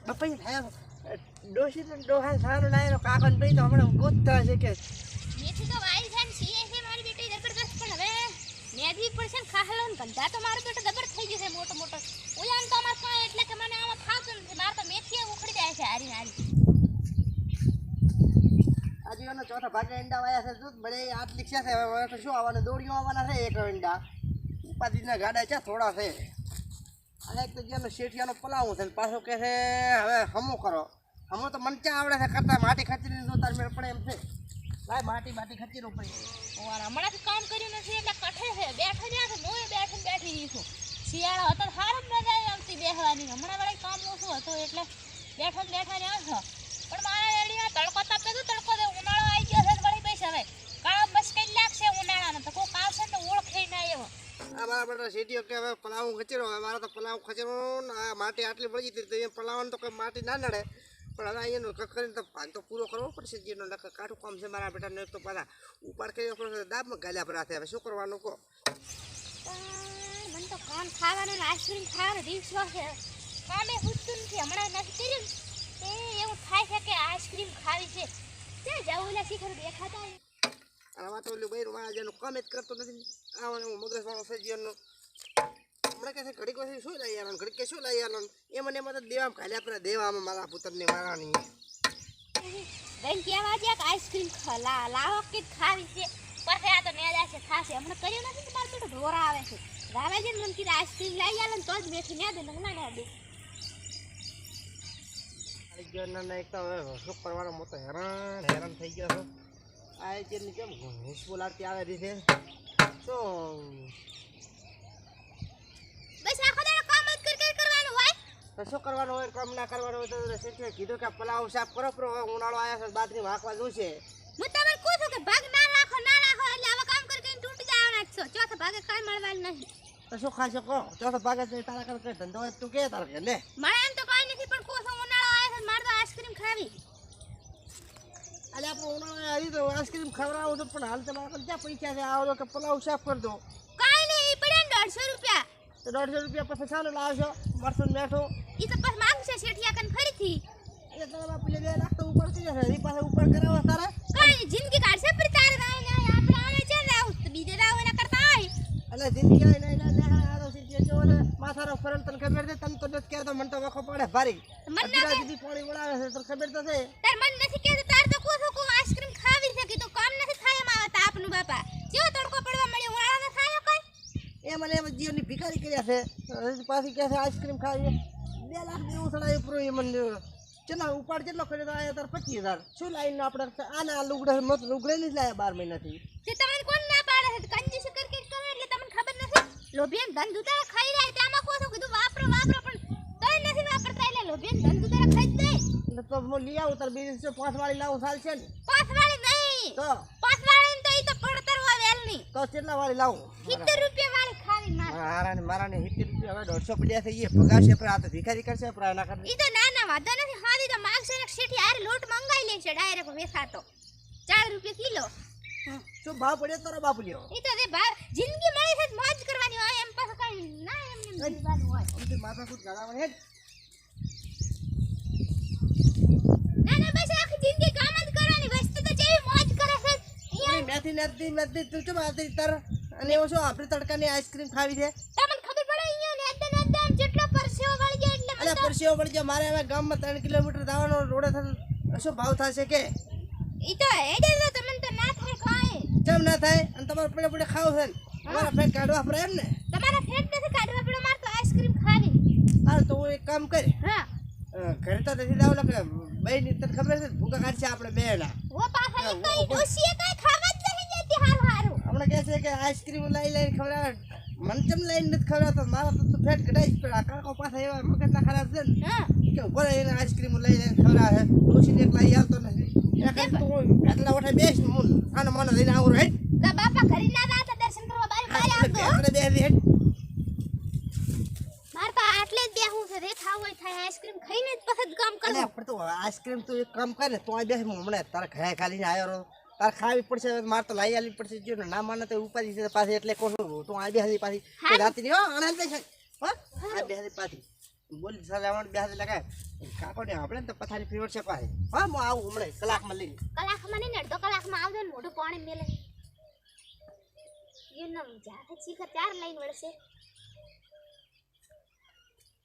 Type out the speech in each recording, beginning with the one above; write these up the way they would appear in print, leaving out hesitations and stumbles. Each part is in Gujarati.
બપઈ થાય ડોશી તો ડોહા સારું લાયેલો કાકન ભાઈ તો હમણાં ગોતતા છે કે મેથી તો વાઈ છે ને સીએ છે મારી બેટી જબરદસ્ત પણ હવે મેધી પડશે ને ખાહલો ને ગંધા તો મારો બેટો જબર થઈ ગયો છે મોટો મોટો ઓયાન તો અમાર પાસે એટલે કે મને આમાં ફાવતું નથી માર તો મેથી ઉખડી જાય છે હારી હારી આજે એનો ચોથા ભાગે ઈંડા વાયા છે દૂધ બળે આટલી છે હવે તો શું આવવાનું દોડીઓ આવવાના છે એક ઈંડા ઉપાધિના ગાડા છે થોડા છે અને એક તો જેનો શેઠિયાનો પલાવું છે પાછો કહે છે હવે હમો કરો હમો તો મને ક્યાં આવડે છે કરતા માટી ખચીને જો તાર મેળ પડે એમ છે લાય માટી ખચી રો પડી ઓર હમણાંથી કામ કર્યું નથી એટલે કઠે છે બેઠો રહ્યા છે મોય બેઠી છું શિયાળો હતો હારું મજા આવતી બેહવાની હમણાં વળી કામ ઓછું હતું એટલે બેઠા રહ્યા છો પણ મારા એડીમાં તડકો તાપે તો તડકો દે ઉનાળો આવી ગયો છે વળી પૈસા હવે કાળો મુશ્કેલ લાગશે ઉનાળાનો તો કોઈ આવશે ને ઓળખે ના એવો અમારા બેટા શેઠિયો કે હવે પલાવું ખચેરો મારા તો પલાવું ખચેરો આ માટી આટલી પડી જતી તો એ પલાવાનું તો કોઈ માટી ના નડે પણ હવે અહીંયાનું કરીને તો ભાગ તો પૂરો કરવો પડશે જેનો કાઠું કામ છે મારા બેટાને તો પાછા ઉપાડ કર્યો પડશે દાબમાં ગાલ્યા પર હાથે હવે શું કરવાનું કહો મને તો કામ ખાવાનું ને આઈસ્ક્રીમ ખાવાનો દિવસો છે કામે પૂછતું નથી હમણાં નથી કર્યું એ એવું થાય છે કે આઈસ્ક્રીમ ખાવી છે ત્યાં જાવું એટલે શીખર દેખાતા આમાં તો ઓલું બૈરું મારા જેનું કામ જ કરતો નથી આવવાનું મગજવાળો છે જીવનનો હમણાં કહે છે ઘડીક પછી શું લઈ આવવાનું ઘડીક કે શું લઈ આવવાનું એ મને એમાં તો દેવામાં ખાલ્યા પર દેવામાં મારા પુત્રને મારાની બેન કહેવા દે કે આઈસ્ક્રીમ લાવો કે ખાવી છે પછી આ તો મેળા છે ખાશે હમણાં કર્યું નથી તો મારું બેટું ઢોરા આવે છે રાવે છે મને કીધું આઈસ્ક્રીમ લઈ આવે ને તો જ બેઠી ને દે ના ના દે એક તો હવે શું કરવાનો મોટો હેરાન થઈ ગયો છો આ જેની કેમ હુશ બોલાવતી આવે રહી છે શું બસ આખો દાડો કામ જ કરવાનું હોય તો શું કરવાનું હોય કામ ના કરવાનું હોય તો શેઠે કીધું કે પલાવ સાફ કરો પ્રો ઉનાળો આવ્યા છે બાજરી વાંકવા જોશે હું તમને કહું છું કે ભાગ ના રાખો એટલે આવા કામ કરીને તૂટી જવાના છો ચોથા ભાગે કાઈ મળવાનું નહીં તો શું ખાશે કહો ચોથા ભાગે તારા કરે ધંધો હોય તું કે તારે લે મને એમ તો કઈ નથી પણ કહું છું ઉનાળો આવ્યો છે મારે તો આઈસ્ક્રીમ ખાવી અલે આપણે ઉનાળો આવી તો આઈસ્ક્રીમ ખવડાવું તો પણ હાલ તમારા ક્યાં પૈસા છે આવો કે પલાવ સાફ કરી દો કાઈ નહીં એ પડ્યા 150 રૂપિયા તો 150 રૂપિયા પછી સારું લાવશો મરસું મેઠો ઈ તો પછી માંગશે શેઠિયા કન ફરીથી એ તારા બાપુલે 2 લાખ તો ઉપર થઈ જશે એ પાસે ઉપર કરાવવા તારે કાઈ જિંદગી કાઢશે પર તારે આપણે આને છે ને તો બીજે રાવ એના કરતા આય અલે જિંદગી નહીં આ તો સીધી જો માથાનો ફરલ તને ખબર છે તને તો જ કે તો મન તો વખો પડે ભારી અધરા દીદી પાણી વળાવે છે તો ખબર તો છે તાર મન નથી કે તાર તો કોસો કો આઈસ્ક્રીમ ખાવી છે કે તો કામ નથી થાય માં આવતા આપનું બાપા જેવો તડકો પડવા મળ્યો ઉનાળા ન થાય કઈ એ મને એમ જીવની ભિખારી કર્યા છે પાછી કહે છે આઈસ્ક્રીમ ખાવી 2 લાખ ની ઉસળાય પ્રો એ મને ચલા ઉપાડ કેટલો કર્યો તો આયા તાર 25000 શું લાઈન આપણે આના લુગડા મત લુગડે નહીં લાયા 12 મહિનાથી તે તમને કોણ ના પાડે છે કંજૂસ કરે એટલે તમને ખબર નથી લોભિયન ધંધુ તારે ખાઈ રહ્યા તેમાં કોસો કીધું વાપરો પણ તોય નથી વાપરતા એટલે લોભિયન ધંધુ તારે ખાઈ દે એટલે તો હું લઈ આવું તાર બીજી 5 વાળી લાવું ચાલ છે ને 5 વાળી નહીં તો 5 વાળી તો ઈ તો પડતર હોય વેલની તો કેટલા વાળી લાવું 70 રૂપિયા વાળી ખાવી મારાને 70 રૂપિયા હવે 150 પડ્યા છે એ ભગાશે પર આ તો ભિખારી કરશે પર ના કરે ઈ તો ના વાદા નથી હાદી તો માગશે ને શેઠી આરે લોટ મંગાઈ લે છે ડાયરેક્ટ વેસાતો 4 રૂપિયા કિલો શું ભાવ પડ્યો તારો બાપુ લ્યો ઈ તો દે ભાવ જિંદગી મળી છે મોજ કરવાની હોય એમ પાછું કઈ ના એમને જીવવાનું હોય અમથી માથા કૂટ ગાળાવા હે ના બસ આખી જિંદગી કામ જ કરવાની વસ્તુ તો જેવી મોજ કરે છે મેથી નથી તું ચમ આતી તાર અને એવો શું આપણે તડકાની આઈસ્ક્રીમ ખાવી છે તમને ખબર પડે અહીંયા ને આમ જેટલો પરસેવો વળી જાય એટલે અલે પરસેવો વળી જાય મારે હવે ગામમાં 3 કિલોમીટર જવાનો રોડે થતો શું ભાવ થશે કે ઈ તો હેડે તો તમને તો ના થાય કાઈ કેમ ના થાય અને તમારે પડે ખાવ છે અમારા ફેટ કાઢવા પડે એમ ને તમારા ફેટ નથી કાઢવા પડે મારે તો આઈસ્ક્રીમ ખાવી હાલ તો હું એક કામ કર હા ઘરે તો નથી દાવ કે બે ની તને ખબર છે ભૂકા કાઢશે આપણે બે ના ઓ પાછા કઈ ડોસીએ કઈ ખાવા જ નહીં જતી હારું હમણાં કહે છે કે આઈસ્ક્રીમ લઈને ખવડાવે મન ચમ લઈને નથી ખવડાવતો મારા તો ફેટ કઢાઈ પડે આ કાકો પાછા એવા મગજના ખરાબ છે ને હા કે ઉપર એને આઈસ્ક્રીમ લઈને ખવડાવે ડોસીને એક લઈ આવતો નથી એના કારણે તો એટલા ઓઠે બેસ મુન આનો મનો લઈને આવું હેડ તા બાપા ઘરે ના જાતા દર્શન કરવા બારી આવતો આપણે બે હેડ માર તો આટલે જ બેહું છે રે ખાવ હોય થાય આઈસ્ક્રીમ ખાઈને જ પછી કામ કરું અલે પણ તો આઈસ્ક્રીમ તું એક કામ કર ને તો આ બેસ હમણાં તારે ઘરે ખાલીને આવ્યો રહો તારે ખાવી પડશે મારે તો લઈ આલી પડશે જો ના માને તો ઉપાધિ છે પાછી એટલે કહું તું આ બેસી પાછી રાતી ની હો આનંદ છે હો આ બેસી પાછી બોલી સાલે આવવાનું બેહાડે લગાય કાકો ને આપણે તો પથારી ફેવર છે પાહે હા હું આવું હમણાં કલાકમાં લઈને કલાકમાં નહીં ને અડધો કલાકમાં આવજો ને મોઢું પાણી મેલે એનો જાતે શીખર ચાર લઈને વળશે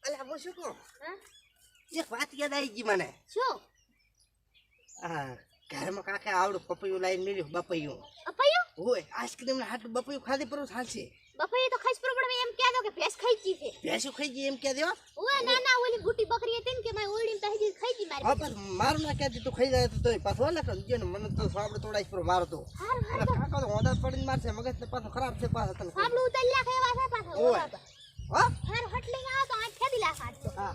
અલે હું શું કહું હા એક વાત યાદ આવી ગઈ મને શું હા ઘરમાં કાકે આવડું પપૈયું લાવીને મેલ્યું બપૈયું અપૈયો હોય આઈસ્ક્રીમ ને હાટું બપૈયું ખાધી પર ચાલશે બપૈયો તો ખાઈશ પણ એમ કહે દો કે ભેંસ ખાઈ ગઈ છે ભેંસું ખાઈ ગઈ એમ કે દેવા ઓય ના ના ઓલી ગુટી બકરી હતી ને કે મારી ઓરડીમાં પહેજી ખાઈ ગઈ મારી હા પણ મારું ના કહેતી તું ખાઈ જાય તો તોય પાછો ને ને મને તો સાંભળે તોડાઈશ પર મારો તો હારું એટલે કાકા તો હોદા પડીને મારશે મગજ તો પાછો ખરાબ છે પાછો તને સાંભળું ઉતરી લાખ એવા છે પાછો ઓય હા હારું હટ લઈને આવો તો આ ખેદી લાખ આજો હા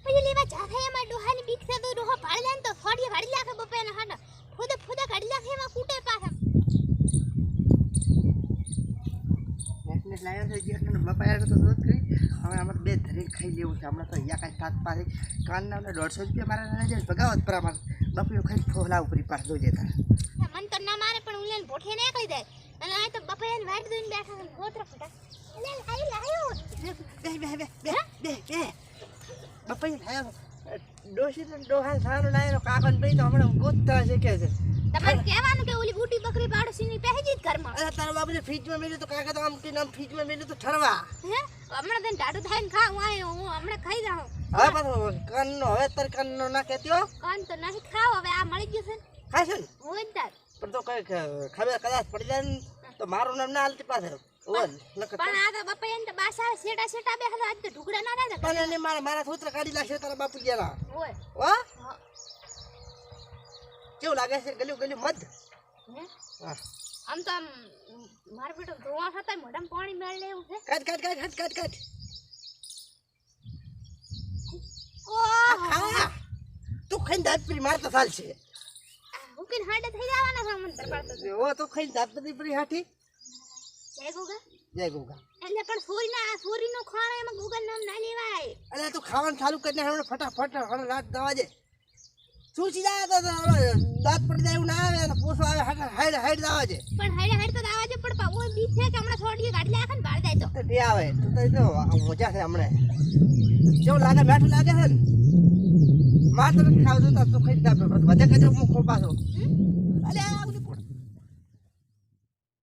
પછી લેવા જાથે એમાં ડોહાની બીક છે તો ડોહા પાડી જાય ને તો ફોડીએ કાઢી લાખે બપેને હાડ ફૂદે કાઢી લાખે એમાં કૂટે પાછા ને લાયા છે જે એટલે બપાયા તો દૂધ કરી હવે આમાં બે ધરી ખાઈ લેવું છે હમણાં તો અહીંયા કાંઈ સાત પાસે કાનના 150 રૂપિયા મારા ના જાય ભગાવત પ્રમાણ બપૈયું ખાઈ ફોલા ઉપરી પાસ દો જતા મન તો ના મારે પણ ઉલેન ભોઠે નીકળી જાય અને આ તો બપૈયાને વાટ દઈને બેઠા છે ગોત્ર ફટા લે લાયો બે બપૈયું લાયો ડોશી ને ડોહા સારું લાયો કાકો ને ભાઈ તો હમણાં ગોતતા છે કે છે તમારે કહેવાનું કે ઓલી બુટી બકરી પાડોશીની પહેજી જ ઘરમાં અરે તારા બાપને ફ્રીજમાં મેલ્યું તો કાકા તો આમ કે નામ ફ્રીજમાં મેલ્યું તો ઠરવા હે હમણાં તને ટાટું થાય ને ખાવું આવ્યો હું હમણાં ખાઈ જાઉં હવે પાછો કાનનો હવે તાર કાનનો ના કહેતી હો કાન તો નહીં ખાવ હવે આ મળી ગયું છે ને ખાશે ને હોય ને તાર પણ તો કઈ ખબર કદાચ પડી જાય ને તો મારું નામ ના હાલતી પાસે ઓલ પણ આ તો બપૈયાને તો બાસા સેટા બે આજ તો ઢુકડા ના થાય પણ એને મારા થોતરા કાઢી નાખશે તારા બાપુ જેલા હોય હો હા કેવું લાગે છે ગલ્યું મધ હે હા આમ તો માર બેટો ધોવા થતા મોઢામાં પાણી મેળ લેવું છે કાટ ઓહ તું ખાઈને દાંત પરી મારતો ચાલશે હુકીન હાડે થઈ જવાના છે મંતર પાડતો ઓ તો ખાઈને દાંત પરી હાથી જય ગોગા જય ગોગા એટલે પણ સોરીનો ખાણો એમાં ગોગા નામ ના લેવાય અરે તું ખાવાનું ચાલુ કરીને હમણાં ફટાફટ હવે રાત દવા દે શું સીધા તો દાંત પડી જાય એવું ના આવે અને પોસો આવે હાઈડ દવા દે પણ હાઈડ તો આવાજે પણ ઓય બીક છે કે હમણાં થોડી ગાડી લાખે ને બાળ જાય તો તે આવે તું તો જો મજા છે હમણાં કેવું લાગે બેઠું લાગે છે ને માર તો ખાવ તો તું ખાઈ દા વધે કજો હું ખોપાસો અરે